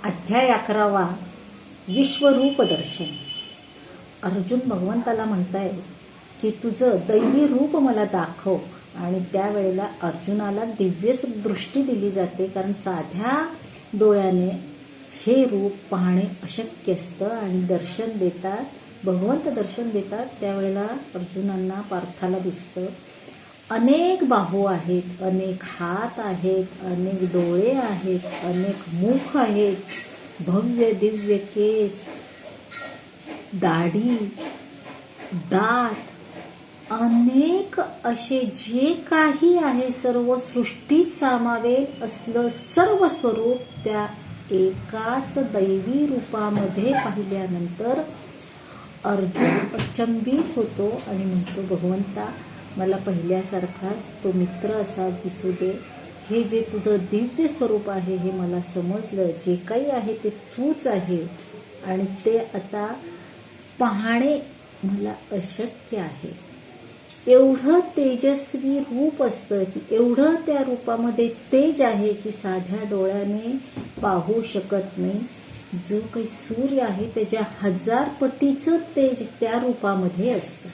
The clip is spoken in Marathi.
अध्याय 11 विश्वरूप दर्शन. अर्जुन भगवंताला म्हणताय की तुझं दैवी रूप मला दाखव. आणि त्यावेळेला अर्जुनाला दिव्य दृष्टी दिली जाते, कारण साध्या डोळ्याने हे रूप पाहणे अशक्य असतं. आणि दर्शन देतात, भगवंत दर्शन देतात, त्यावेळेला अर्जुनांना पार्थाला दिसतं अनेक बाहू आहेत, अनेक हात आहेत, अनेक डोळे आहेत, अनेक मुख आहेत, भव्य दिव्य केस, दाढी, दात, अनेक असे जे काही आहे सर्व सृष्टीत सामावे असलं सर्व स्वरूप त्या एकाच दैवी रूपामध्ये पाहिल्यानंतर अर्जुन अचंबित होतो आणि म्हणतो, भगवंता मला पहिल्यासारखाच तो मित्र असा दिसू दे. हे जे तुझं दिव्य स्वरूप आहे हे मला समजलं, जे काही आहे ते तूच आहे आणि ते आता पाहणे मला अशक्य आहे. एवढं तेजस्वी रूप असतं की एवढं त्या रूपामध्ये तेज आहे की साध्या डोळ्याने पाहू शकत नाही. जो काही सूर्य आहे त्याच्या 1000 पटीचं तेज त्या रूपामध्ये असतं.